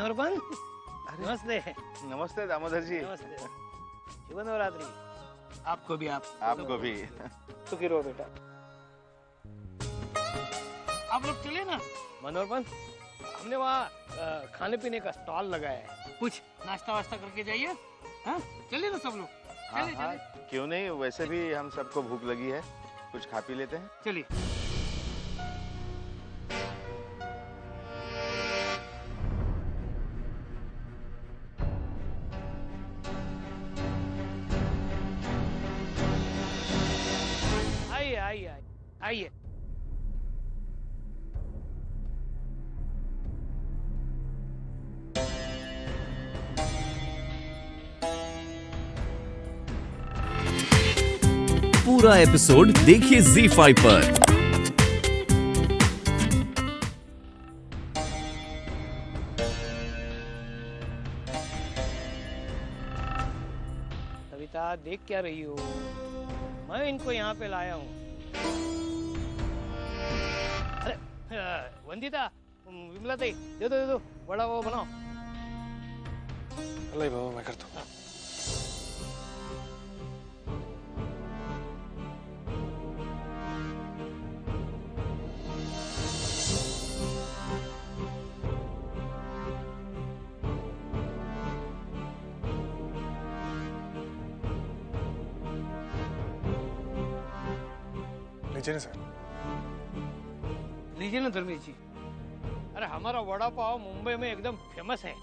मनोहरपन, अरे नमस्ते। नमस्ते दामोदर जी। नमस्ते। शुभ नवरात्रि। आपको भी। आपको भी। सुखी रहो बेटा। आप लोग चले ना मनोहरपन, हमने वहाँ खाने पीने का स्टॉल लगाया है, कुछ नाश्ता वास्ता करके जाइए। हाँ चलिए ना सब लोग। हाँ चलिए हाँ, चलिए क्यों नहीं, वैसे भी हम सबको भूख लगी है, कुछ खा पी लेते हैं। चलिए। आइए आइए आइए आइए। पूरा एपिसोड देखिए ZEE5 पर। सविता देख क्या रही हो, मैं इनको यहाँ पे लाया हूँ। अरे वंदिता, विमला दे दो बड़ा वो बनाओ। अल्लाह बाबा मैं करता हूँ। लीजिए ना सर। लीजिए ना धर्मेश जी। अरे हमारा वड़ा पाव मुंबई में एकदम फेमस है।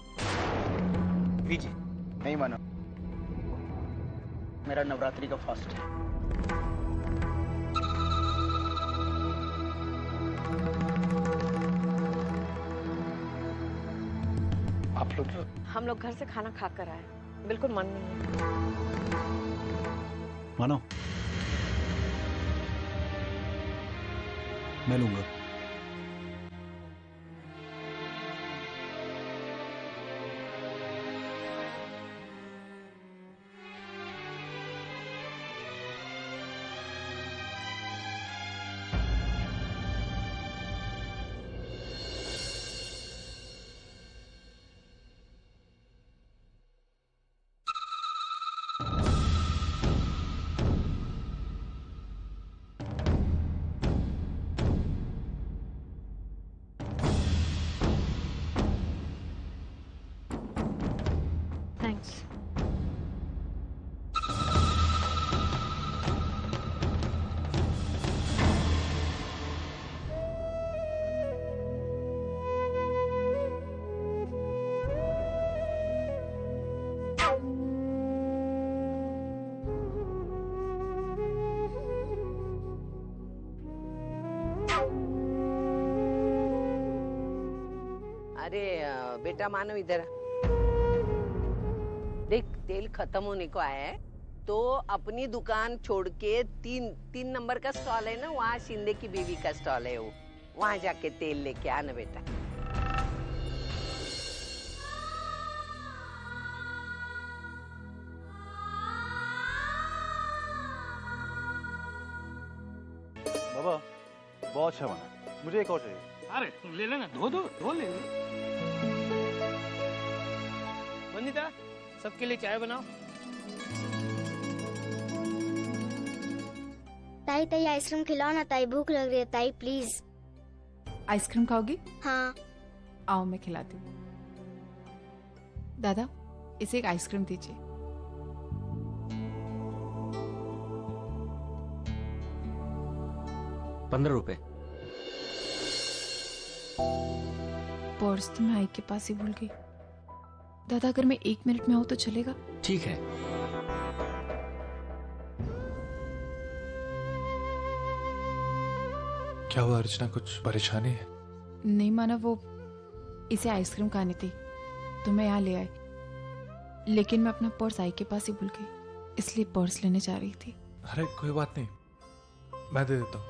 लीजिए। नहीं मानो, मेरा नवरात्रि का फास्ट है। आप लोग हम लोग घर से खाना खा कर आए, बिल्कुल मन नहीं है। मानो, मैं लूंगा। थैंक्स। अरे बेटा मानो इधर। देख तेल खत्म होने को आया है, तो अपनी दुकान छोड़ के तीन नंबर का स्टॉल है ना, वहाँ शिंदे की बीवी का स्टॉल है, वो वहाँ जाके तेल लेके आना बेटा। बाबा बहुत अच्छा बना, मुझे एक और चाहिए। अरे ले लेना, दो ले लो। वंदिता, सबके लिए चाय बनाओ। ताई ताई आइसक्रीम खिलाओ ना ताई, भूख लग रही है ताई प्लीज। आइसक्रीम खाओगी? हाँ। आओ मैं खिलाती हूँ। दादा इसे एक आइसक्रीम दीजिए। ₹15। पर्स तो मैं आई के पास ही भूल गई। दादा अगर मैं 1 मिनट में आऊँ तो चलेगा? ठीक है। क्या हुआ अर्चना, कुछ परेशानी है? नहीं माना, वो इसे आइसक्रीम खानी थी तो मैं यहाँ ले आई, लेकिन मैं अपना पर्स आई के पास ही भूल गई, इसलिए पर्स लेने जा रही थी। अरे कोई बात नहीं, मैं दे देता हूँ।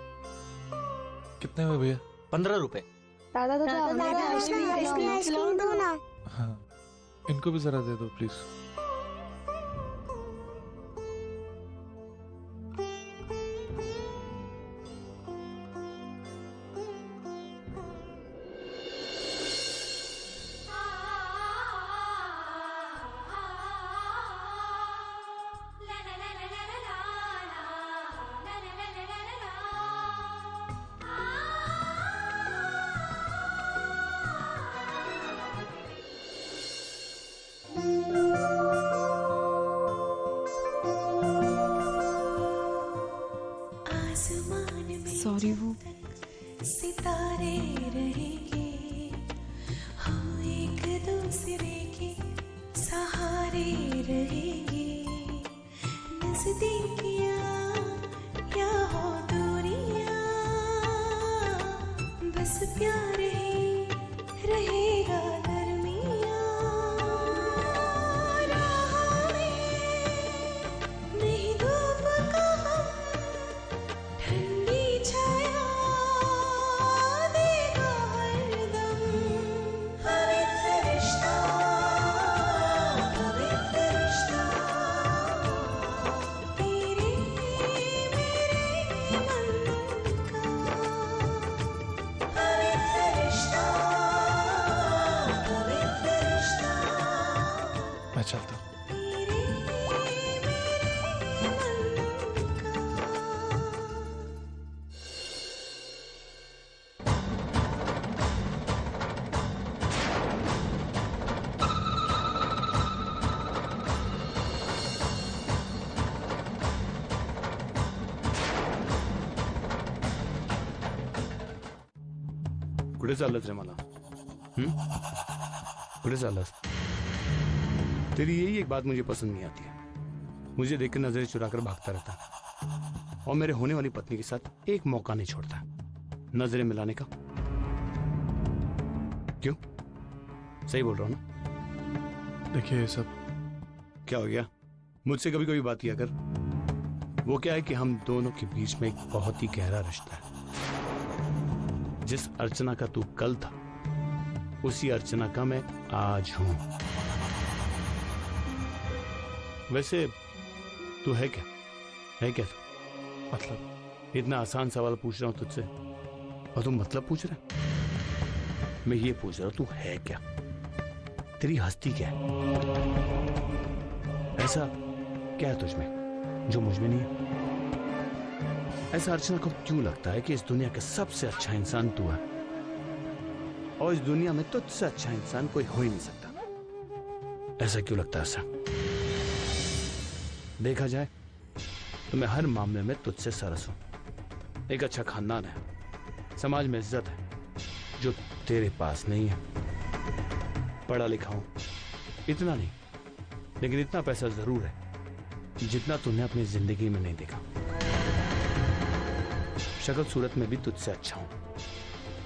कितने हुए भैया? ₹15। दादा आइसक्रीम दो ना। हाँ, इनको भी जरा दे दो प्लीज। सॉरी, वो सितारे रहेंगे, हम एक दूसरे के सहारे रहेंगे, नजदीकियां या हो दूरियां, बस प्यार ही रहेगा दरमियां, राह में नहीं धूप का ठंडी छाया देगा हरदम, पवित्र रिश्ता, पवित्र रिश्ता, तेरे मेरे मन का, पवित्र रिश्ता, पवित्र रिश्ता, मैं चलता हूँ। तेरे मेरे मन का। कुठे चाललंस रे मला? कुठे चाललंस? तेरी यही एक बात मुझे पसंद नहीं आती है। मुझे देखकर नजरें चुराकर भागता रहता और मेरे होने वाली पत्नी के साथ एक मौका नहीं छोड़ता नजरें मिलाने का। क्यों? सही बोल रहा हूं ना? देखिए, ये सब क्या हो गया? मुझसे कभी कभी बात किया कर। वो क्या है कि हम दोनों के बीच में एक बहुत ही गहरा रिश्ता है। जिस अर्चना का तू कल था, उसी अर्चना का मैं आज हूं। वैसे तू है क्या? है क्या तू? मतलब इतना आसान सवाल पूछ रहा हूं तुझसे और तू मतलब पूछ रहा है? मैं ये पूछ रहा हूं तू है क्या? तेरी हस्ती क्या है? ऐसा क्या है तुझमें जो मुझ में नहीं है? ऐसा अर्चना को क्यों लगता है कि इस दुनिया का सबसे अच्छा इंसान तू है और इस दुनिया में तुझसे अच्छा इंसान कोई हो ही नहीं सकता? ऐसा क्यों लगता है? ऐसा देखा जाए तो मैं हर मामले में तुझसे सरस हूं। एक अच्छा खानदान है, समाज में इज्जत है, जो तेरे पास नहीं है। पढ़ा लिखा हूं, इतना नहीं, लेकिन इतना पैसा जरूर है जितना तूने अपनी जिंदगी में नहीं देखा। शक्ल सूरत में भी तुझसे अच्छा हूं।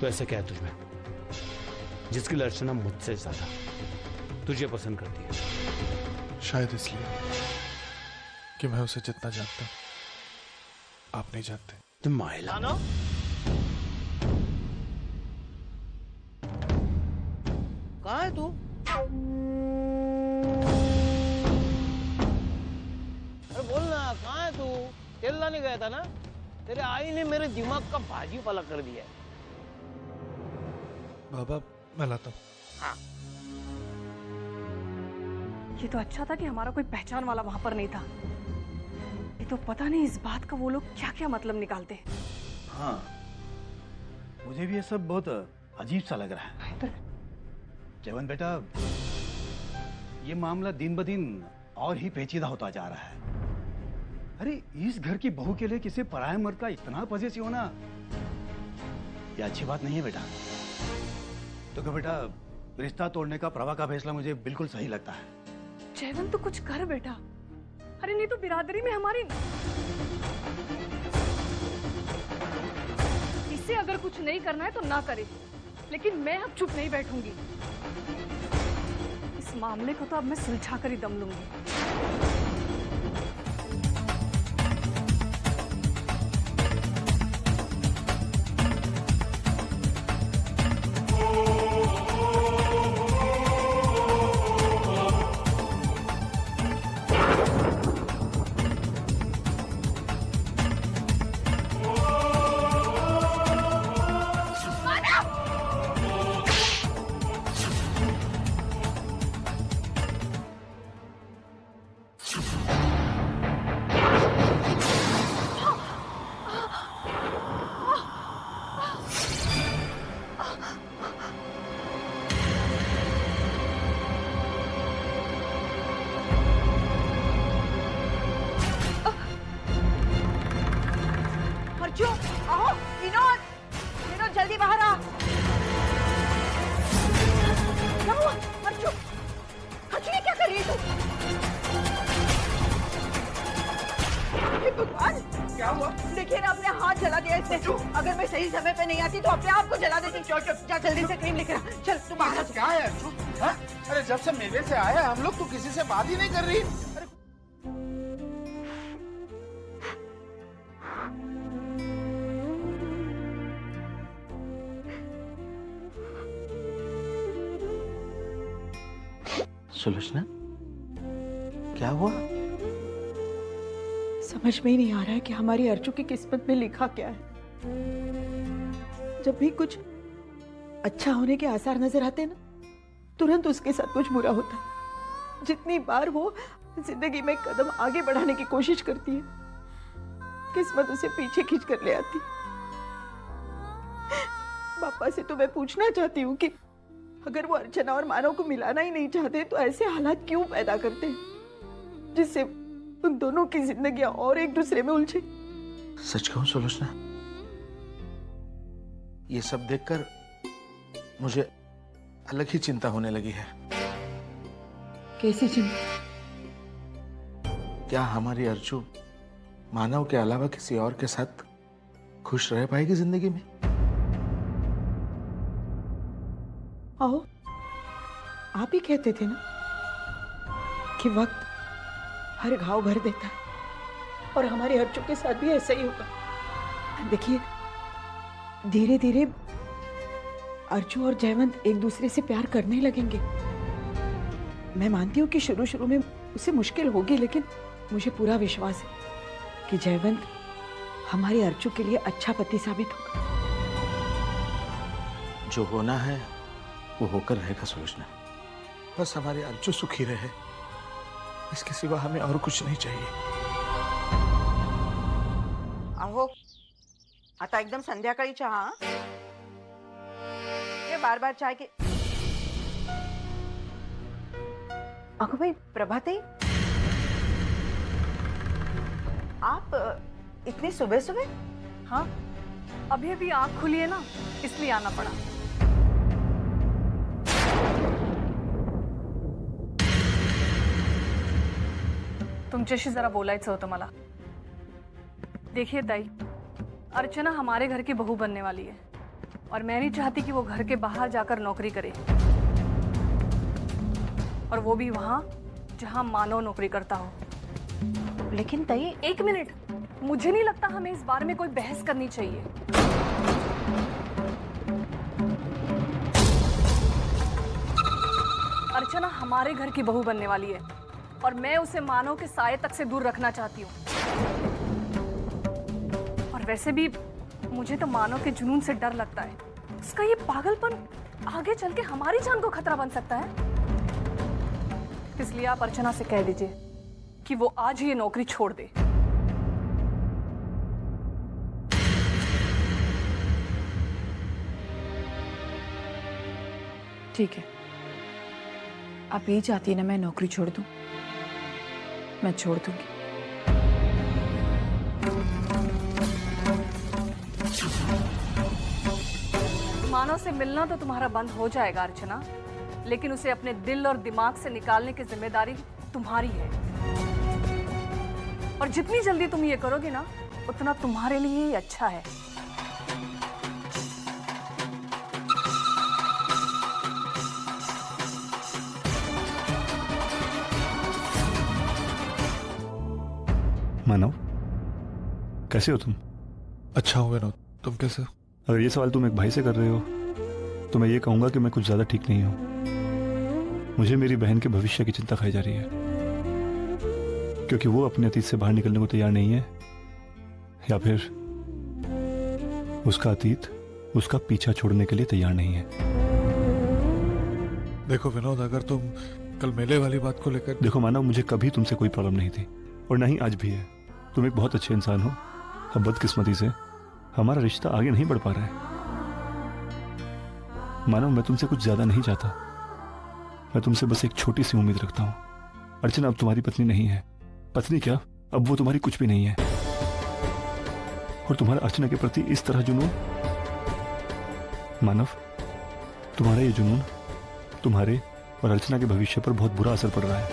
तो ऐसा क्या है तुझमें जिसकी अर्चना मुझसे ज्यादा तुझे पसंद करती है? शायद इसलिए कि मैं उसे जितना जानता हूं, आप नहीं जानते। तुम माइला कहाँ है तू? अरे बोल ना, कहाँ है तू? तेल लाने गया था ना? तेरे आई ने मेरे दिमाग का भाजी पाला कर दिया है। बाबा, मैं लाता हूँ। हाँ। ये तो अच्छा था कि हमारा कोई पहचान वाला वहां पर नहीं था। ये तो पता नहीं इस बात का वो लोग क्या क्या मतलब निकालते हैं। हाँ, मुझे भी ये सब बहुत अजीब सा लग रहा है। जवन बेटा, ये मामला दिन ब दिन और ही पेचीदा होता जा रहा है। अरे इस घर की बहू के लिए किसी पराये मर्द का इतना पजेसिव होना, ये अच्छी बात नहीं है बेटा। तो क्या बेटा, रिश्ता तोड़ने का प्रभा का फैसला मुझे बिल्कुल सही लगता है। जयवंत तो कुछ कर बेटा। अरे नहीं तो बिरादरी में हमारी, इसे अगर कुछ नहीं करना है तो ना करे, लेकिन मैं अब चुप नहीं बैठूंगी। इस मामले को तो अब मैं सुलझा कर ही दम लूंगी। भगवान, क्या हुआ? देखिए ना, अपने हाथ जला दिया इसने। अगर मैं सही समय पे नहीं आती तो अपने आप को जला देती। जा जल्दी से क्रीम लेकर आ। चल तुम आ। क्या है अर्जुन? हाँ? अरे जब से मेले से आए हम लोग तो किसी से बात ही नहीं कर रही। अरे सुलोचना, क्या हुआ? समझ में ही नहीं आ रहा है कि हमारी अर्जू की किस्मत में लिखा क्या है। जब भी कुछ अच्छा होने के आसार नजर आते हैं ना, तुरंत उसके साथ कुछ बुरा होता है। जितनी बार वो जिंदगी में कदम आगे बढ़ाने की कोशिश करती है, किस्मत उसे पीछे खींच कर ले आती। पापा से तो मैं पूछना चाहती हूँ कि अगर वो अर्चना और मानव को मिलाना ही नहीं चाहते तो ऐसे हालात क्यों पैदा करते हैं जिससे उन दोनों की जिंदगियां और एक दूसरे में उलझे। सच कहूं सुलोचना, ये सब देखकर मुझे अलग ही चिंता होने लगी है। कैसी चिंता? क्या हमारी अर्जू मानव के अलावा किसी और के साथ खुश रह पाएगी जिंदगी में? आओ, आप ही कहते थे ना कि वक्त हर घाव भर देता है और हमारी अर्जू के साथ भी ऐसा ही होगा। देखिए, धीरे धीरे अर्जू और जयवंत एक दूसरे से प्यार करने लगेंगे। मैं मानती हूँ कि शुरू शुरू में उसे मुश्किल होगी, लेकिन मुझे पूरा विश्वास है कि जयवंत हमारी अर्जू के लिए अच्छा पति साबित होगा। जो होना है वो होकर रहेगा सुलोचना। बस हमारी अर्जू सुखी रहे, इसके सिवा हमें और कुछ नहीं चाहिए। अहो, आता एकदम संध्याकाळी चहा? ये बार बार चाय के। अगो भाई प्रभाते, आप इतनी सुबह सुबह? हाँ, अभी अभी आँख खुली है ना, इसलिए आना पड़ा। तुमच्याशी जरा बोलायचं होतं मला। देखिए ताई, अर्चना हमारे घर की बहू बनने वाली है और मैं नहीं चाहती कि वो घर के बाहर जाकर नौकरी करे, और वो भी वहां जहां मानव नौकरी करता हो। लेकिन ताई, एक मिनट, मुझे नहीं लगता हमें इस बारे में कोई बहस करनी चाहिए। अर्चना हमारे घर की बहू बनने वाली है और मैं उसे मानव के साये तक से दूर रखना चाहती हूँ। और वैसे भी मुझे तो मानव के जुनून से डर लगता है। उसका ये पागलपन आगे चल के हमारी जान को खतरा बन सकता है। इसलिए आप अर्चना से कह दीजिए कि वो आज ही ये नौकरी छोड़ दे। ठीक है, आप यही चाहती है ना मैं नौकरी छोड़ दूं? मैं छोड़ दूंगी। मानव से मिलना तो तुम्हारा बंद हो जाएगा अर्चना, लेकिन उसे अपने दिल और दिमाग से निकालने की जिम्मेदारी तुम्हारी है। और जितनी जल्दी तुम ये करोगे ना, उतना तुम्हारे लिए ही अच्छा है। मानव, कैसे हो तुम? अच्छा हूँ विनोद, तुम कैसे हो? अगर ये सवाल तुम एक भाई से कर रहे हो तो मैं ये कहूंगा कि मैं कुछ ज्यादा ठीक नहीं हूँ। मुझे मेरी बहन के भविष्य की चिंता खाई जा रही है, क्योंकि वो अपने अतीत से बाहर निकलने को तैयार नहीं है, या फिर उसका अतीत उसका पीछा छोड़ने के लिए तैयार नहीं है। देखो विनोद, अगर तुम कल मेले वाली बात को लेकर... देखो मानव, मुझे कभी तुमसे कोई प्रॉब्लम नहीं थी और ना ही आज भी है। तुम एक बहुत अच्छे इंसान हो। अब बदकिस्मती से हमारा रिश्ता आगे नहीं बढ़ पा रहा है। मानव, मैं तुमसे कुछ ज्यादा नहीं चाहता। मैं तुमसे बस एक छोटी सी उम्मीद रखता हूं। अर्चना अब तुम्हारी पत्नी नहीं है। पत्नी क्या, अब वो तुम्हारी कुछ भी नहीं है। और तुम्हारा अर्चना के प्रति इस तरह जुनून, मानव, तुम्हारा ये जुनून तुम्हारे और अर्चना के भविष्य पर बहुत बुरा असर पड़ रहा है।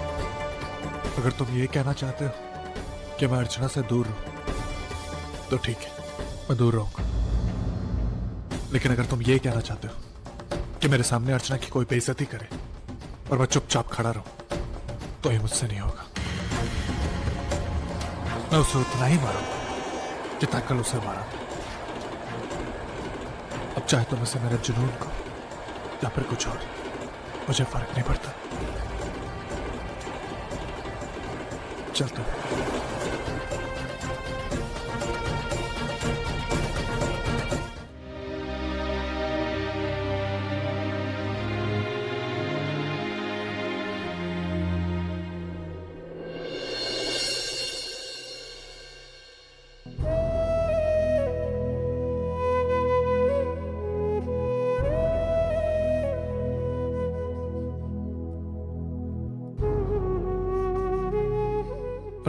अगर तुम ये कहना चाहते हो कि मैं अर्चना से दूर रहूं, तो ठीक है, मैं दूर रहूंगा। लेकिन अगर तुम ये कहना चाहते हो कि मेरे सामने अर्चना की कोई बेइज्जती करे और मैं चुपचाप खड़ा रहूं, तो ये मुझसे नहीं होगा। मैं उसे उतना ही मारूंगा जितना कल उसे मारा था। अब चाहे तुम इसे मेरे जुनून को या फिर कुछ और, मुझे फर्क नहीं पड़ता। चलता हूं।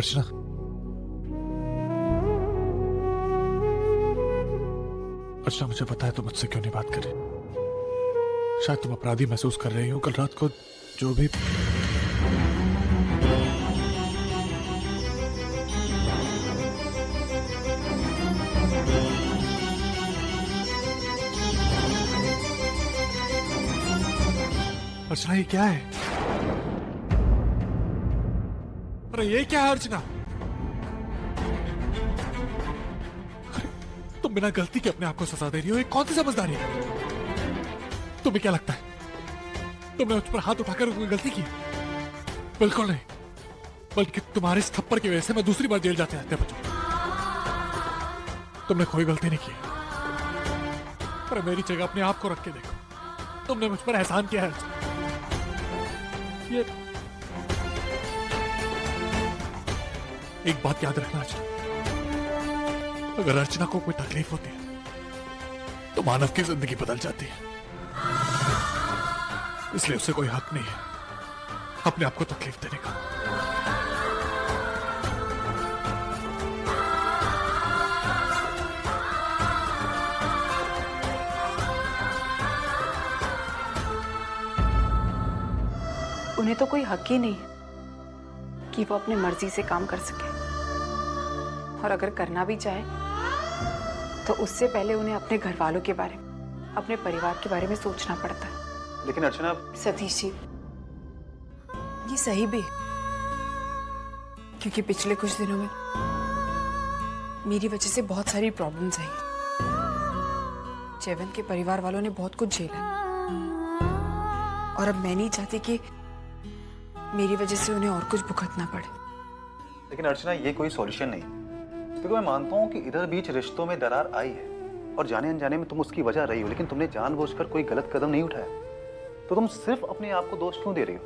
अर्चना, अर्चना मुझे पता है तुम मुझसे क्यों नहीं बात कर रही। शायद तुम अपराधी महसूस कर रही हो। कल रात को जो भी अर्चना, ये क्या है? अरे ये क्या है अर्चना? अरे तुम बिना गलती के अपने आप को सजा दे रही हो। ये कौन सी समझदारी है? तुम्हें क्या लगता है तुमने मुझ पर हाथ उठाकर कोई गलती की? बिल्कुल नहीं, बल्कि तुम्हारे इस थप्पड़ की वजह से मैं दूसरी बार जेल जाते रहते बच्चों। तुमने कोई गलती नहीं की। पर मेरी जगह अपने आप को रख के देखो, तुमने मुझ पर एहसान किया है। ये एक बात याद रखना अर्चना, अगर अर्चना को कोई तकलीफ होती है तो मानव की जिंदगी बदल जाती है। इसलिए उसे कोई हक नहीं है अपने आप को तकलीफ देने का। उन्हें तो कोई हक ही नहीं कि वो अपनी मर्जी से काम कर सके, और अगर करना भी चाहे तो उससे पहले उन्हें अपने घर वालों के बारे में, अपने परिवार के बारे में सोचना पड़ता है। लेकिन अर्चना, सतीश जी, ये सही भी है, क्योंकि पिछले कुछ दिनों में मेरी वजह से बहुत सारी प्रॉब्लम्स आई। जयवंत के परिवार वालों ने बहुत कुछ झेला, और अब मैं नहीं चाहती कि मेरी वजह से उन्हें और कुछ भुगतना पड़े। लेकिन अर्चना, ये कोई सॉल्यूशन नहीं, क्योंकि मैं मानता हूँ कि इधर बीच रिश्तों में दरार आई है और जाने अनजाने में तुम उसकी वजह रही हो, लेकिन तुमने जानबूझकर कोई गलत कदम नहीं उठाया, तो तुम सिर्फ अपने आप को दोष क्यों दे रही हो?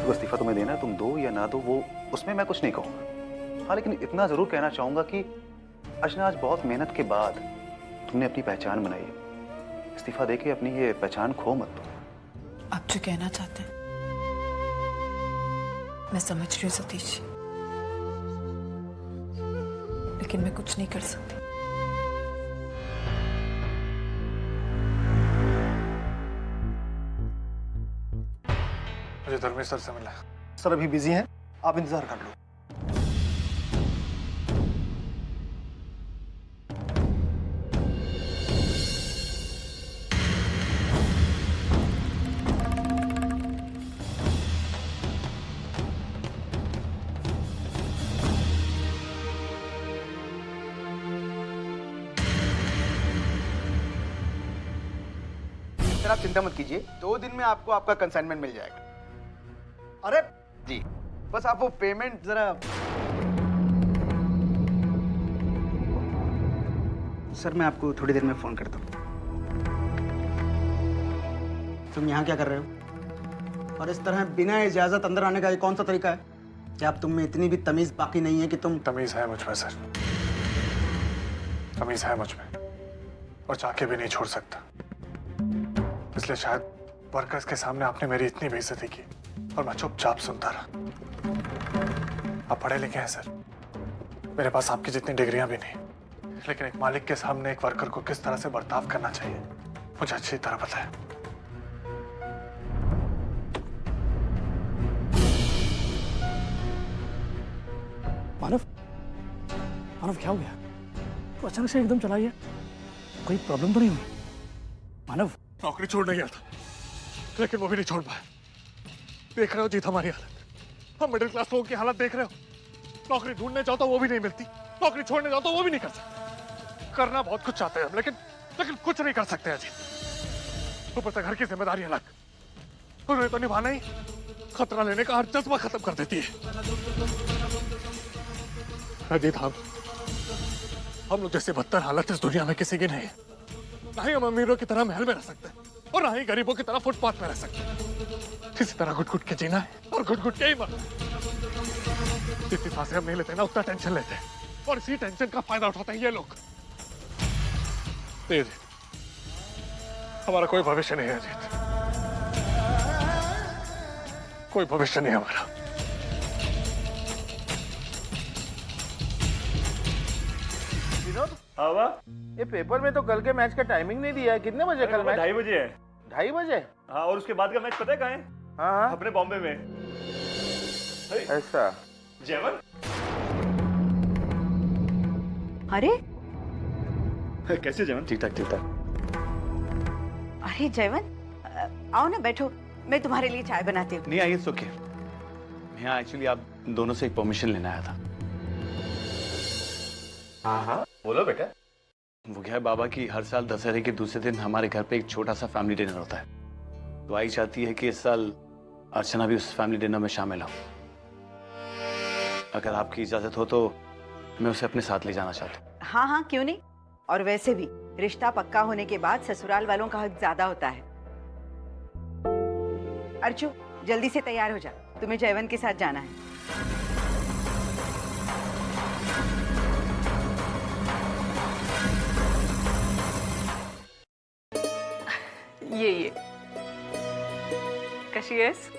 तो इस्तीफा तुम्हें देना है, तुम दो या ना दो, वो उसमें मैं कुछ नहीं कहूँगा। हाँ, लेकिन इतना जरूर कहना चाहूंगा कि अर्चना, आज बहुत मेहनत के बाद तुमने अपनी पहचान बनाई है। इस्तीफा देके अपनी ये पहचान खो मत दो। आप जो कहना चाहते हैं मैं समझ रही हूँ सतीश जी, लेकिन मैं कुछ नहीं कर सकती। मुझे धर्मेश सर से मिला। सर अभी बिजी हैं, आप इंतजार कर लो। आप चिंता मत कीजिए, 2 दिन में आपको आपका कंसाइनमेंट मिल जाएगा। अरे जी, बस आप वो पेमेंट जरा। सर मैं आपको थोड़ी देर में फोन करता हूँ। तुम यहाँ क्या कर रहे हो? और इस तरह बिना इजाजत अंदर आने का ये कौन सा तरीका है? क्या आप तुम में इतनी भी तमीज बाकी नहीं है कि तुम? तमीज है मुझ में सर, तमीज है मुझ में, और चाह के भी नहीं छोड़ सकता। इसलिए शायद वर्कर्स के सामने आपने मेरी इतनी बेइज्जती की और मैं चुपचाप सुनता रहा। आप पढ़े लिखे हैं सर, मेरे पास आपकी जितनी डिग्रियां भी नहीं, लेकिन एक मालिक के सामने एक वर्कर को किस तरह से बर्ताव करना चाहिए मुझे अच्छी तरह पता है। मानव, मानव क्या हो गया? तो अचानक से एकदम चला गया, कोई प्रॉब्लम तो नहीं हुई? मानव नौकरी छोड़ने गया था, लेकिन वो भी नहीं छोड़ पाया। देख रहे हो जीत हमारी हालत, हम मिडिल क्लास लोगों की हालत देख रहे हो। नौकरी ढूंढने जाओ तो वो भी नहीं मिलती, नौकरी छोड़ने जाओ तो वो भी नहीं कर सकते। करना बहुत कुछ चाहते हैं हम, लेकिन कुछ नहीं कर सकते अजीत। ऊपर से घर की जिम्मेदारी अलग, उन्हें तो निभाना ही खतरा लेने का हर जज्बा खत्म कर देती है। अजीत हम लोग जैसे बदतर हालत इस दुनिया में किसी की नहीं है। ना ही हम अमीरों की तरह महल में रह सकते हैं और ना ही गरीबों की तरह फुटपाथ में रह सकते हैं। इसी तरह घुट घुट के जीना है और घुट घुट के ही मरना। जितनी सांसें हम नहीं लेते ना उतना टेंशन लेते हैं, और इसी टेंशन का फायदा उठाते हैं ये लोग। हमारा कोई भविष्य नहीं है अजीत, कोई भविष्य नहीं हमारा। विनोद, ये पेपर में तो कल के मैच का टाइमिंग नहीं दिया है। कितने बजे कल मैच? 2:30 बजे है। 2:30 बजे? हाँ, और उसके बाद का मैच पता है कहाँ है? हाँ, अपने बॉम्बे में। ऐसा? जयवन? अरे कैसे जयवन? ठीक ठाक ठीक ठाक। अरे जयवन, आओ ना बैठो, मैं तुम्हारे लिए चाय बनाती हूँ। नहीं, आइए ओके। मैं यहाँ एक्चुअली आप दोनों से एक परमिशन लेने आया था। हाँ, बोलो बेटा। वो क्या है बाबा की हर साल दशहरे के दूसरे दिन हमारे घर पे एक छोटा सा फैमिली डिनर होता है, तो आई चाहती है कि इस साल अर्चना भी उस फैमिली डिनर में शामिल हो। अगर आपकी इजाजत हो तो मैं उसे अपने साथ ले जाना चाहता हूँ। हाँ हाँ, क्यों नहीं। और वैसे भी रिश्ता पक्का होने के बाद ससुराल वालों का हक ज्यादा होता है। अर्चू, जल्दी से तैयार हो जा, तुम्हें जयवन के साथ जाना है। ये कशी आहेस?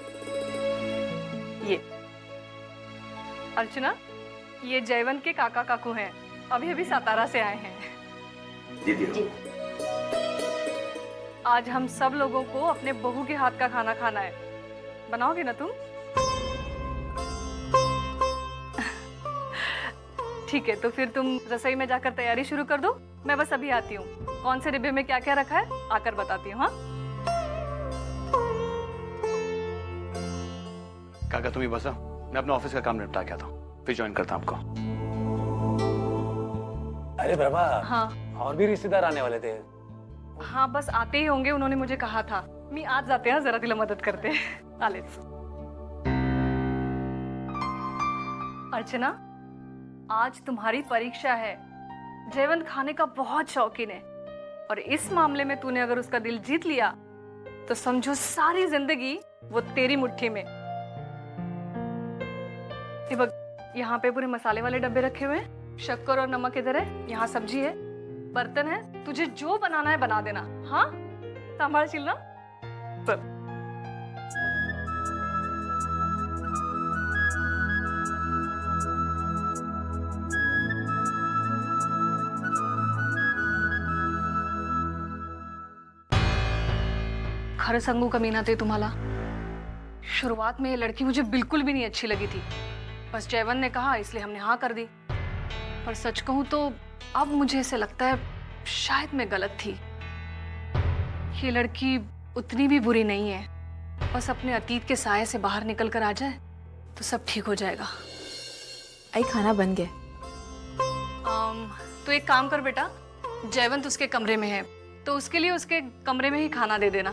ये अर्चना, ये जयवन के काका काकू हैं, अभी अभी सातारा से आए हैं। जी। आज हम सब लोगों को अपने बहू के हाथ का खाना खाना है। बनाओगे ना तुम? ठीक है, तो फिर तुम रसोई में जाकर तैयारी शुरू कर दो, मैं बस अभी आती हूँ। कौन से डिब्बे में क्या क्या रखा है आकर बताती हूँ। हाँ काका तुम ही बसा, मैं अपना ऑफिस का काम निपटा के आता हूँ, फिर ज्वाइन करता हूँ आपको। अरे प्रभा, हाँ और भी रिश्तेदार आने वाले थे। हाँ, बस आते ही होंगे, उन्होंने मुझे कहा था। मी आज जाते हैं, जरा तिला मदत करते हैं। आलेच। अर्चना, आज तुम्हारी परीक्षा है। जयवन खाने का बहुत शौकीन है, और इस मामले में तूने अगर उसका दिल जीत लिया तो समझो सारी जिंदगी वो तेरी मुट्ठी में। यहाँ पे पूरे मसाले वाले डब्बे रखे हुए हैं, शक्कर और नमक इधर है, यहाँ सब्जी है, बर्तन है, तुझे जो बनाना है बना देना। हाँ, संभाल चिल्ला। चल। खरं सांगू का मीना ते तुम्हाला, शुरुआत में ये लड़की मुझे बिल्कुल भी नहीं अच्छी लगी थी, बस जयवन ने कहा इसलिए हमने हाँ कर दी। पर सच कहूं तो अब मुझे ऐसे लगता है शायद मैं गलत थी। ये लड़की उतनी भी बुरी नहीं है, बस अपने अतीत के साये से बाहर निकल कर आ जाए तो सब ठीक हो जाएगा। आई खाना बन गया। तो एक काम कर बेटा, जयवंत उसके कमरे में है तो उसके लिए उसके कमरे में ही खाना दे देना,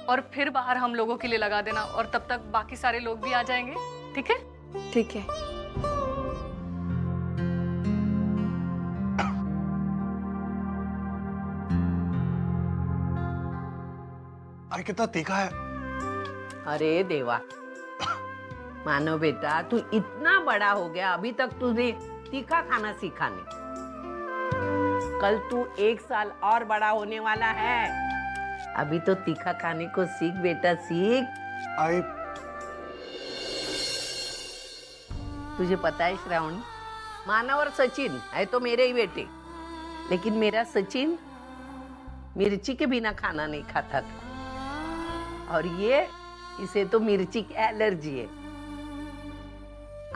और फिर बाहर हम लोगों के लिए लगा देना, और तब तक बाकी सारे लोग भी आ जाएंगे। ठीक है? ठीक है। अरे कितना तीखा है। अरे देवा, मानो बेटा तू इतना बड़ा हो गया, अभी तक तुझे तीखा खाना सीखा नहीं। कल तू 1 साल और बड़ा होने वाला है, अभी तो तीखा खाने को सीख बेटा, सीख। तुझे पता है श्रावणी, मानव और सचिन है तो मेरे ही बेटे, लेकिन मेरा सचिन मिर्ची के बिना खाना नहीं खाता था, और ये इसे तो मिर्ची की एलर्जी है।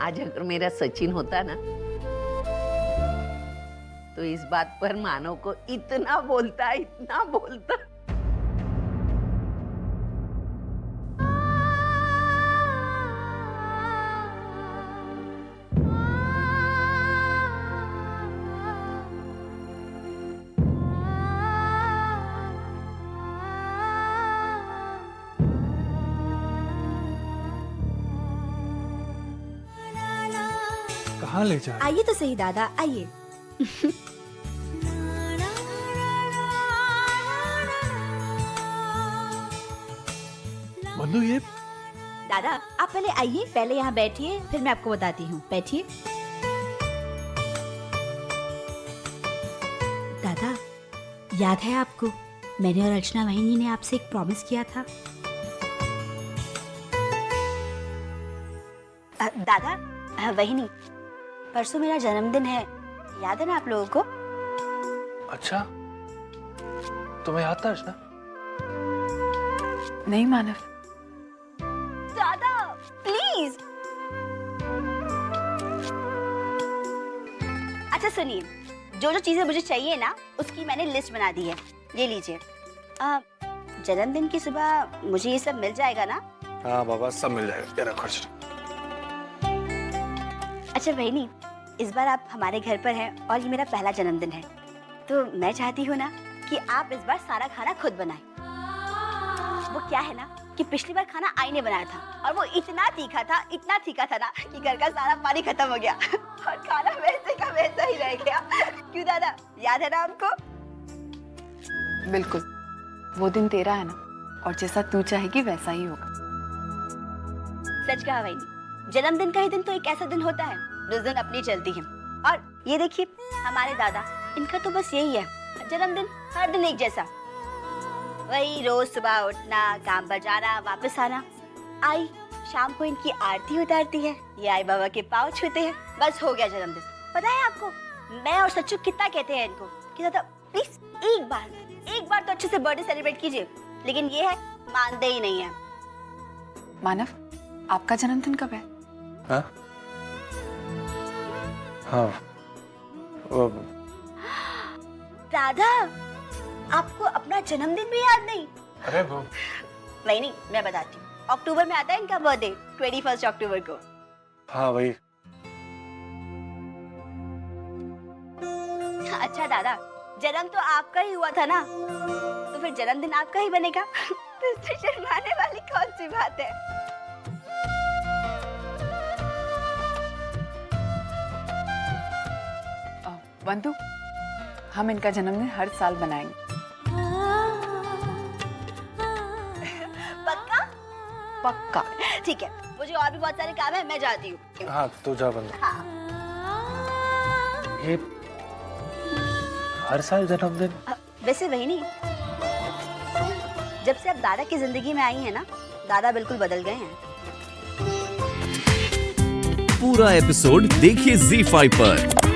आज अगर मेरा सचिन होता ना तो इस बात पर मानव को इतना बोलता। कहाँ ले जा? आइए तो सही दादा, आइए। बंधु ये दादा आप पहले आइए, पहले यहाँ बैठिए, फिर मैं आपको बताती हूँ। बैठिए। दादा याद है आपको, मैंने और अर्चना वहिनी ने आपसे एक प्रॉमिस किया था। दादा वहिनी, परसों मेरा जन्मदिन है, याद है ना आप लोगों को? अच्छा, तुम्हें याद था अर्चना? नहीं मानव। दादा प्लीज। अच्छा सुनिए, जो जो चीजें मुझे चाहिए ना उसकी मैंने लिस्ट बना दी है, ये लीजिए। जन्मदिन की सुबह मुझे ये सब मिल जाएगा ना? हाँ बाबा, सब मिल जाएगा, तेरा खर्च। अच्छा बहनी, इस बार आप हमारे घर पर हैं और ये मेरा पहला जन्मदिन है, तो मैं चाहती हूँ ना कि आप इस बार सारा खाना खुद बनाएं। वो क्या है ना कि पिछली बार खाना आई ने बनाया था और वो इतना तीखा था ना कि घर का सारा पानी खत्म हो गया और खाना वैसे का वैसा ही रह गया। क्यों दादा, याद है ना आपको? बिल्कुल, वो दिन तेरा है ना, और जैसा तू चाहेगी वैसा ही होगा। सच कहा भाई, जन्मदिन का ही दिन तो एक ऐसा दिन होता है जिस दिन अपनी चलती है। और ये देखिए हमारे दादा, इनका तो बस यही है, जन्मदिन हर दिन एक जैसा, वही रोज सुबह उठना, काम पर जाना, वापस आना। आई शाम को इनकी आरती उतारती है, ये आई बाबा के पाँव छूते हैं, बस हो गया जन्मदिन। पता है आपको, मैं और सच्चू कितना कहते हैं इनको कि दादा प्लीज एक बार तो अच्छे से बर्थडे सेलिब्रेट कीजिए, लेकिन ये है मानते ही नहीं है। मानव, आपका जन्मदिन कब है? हाँ दादा, आपको अपना जन्मदिन भी याद नहीं? अरे वो नहीं, मैं बताती हूँ। अक्टूबर में आता है इनका बर्थडे, 21 अक्टूबर को। हाँ वही। अच्छा दादा, जन्म तो आपका ही हुआ था ना, तो फिर जन्मदिन आपका ही बनेगा। तो इसमें शर्माने वाली कौन सी बात है? बंधु, हम इनका जन्मदिन हर साल बनाएंगे। पक्का? पक्का। ठीक है, मुझे और भी बहुत सारे काम है, मैं जाती हूँ। हाँ तू जा बंधु। हाँ। ये हर साल जन्मदिन? वैसे वही नहीं, जब से आप दादा की जिंदगी में आई हैं ना, दादा बिल्कुल बदल गए हैं। पूरा एपिसोड देखिए ZEE5 पर।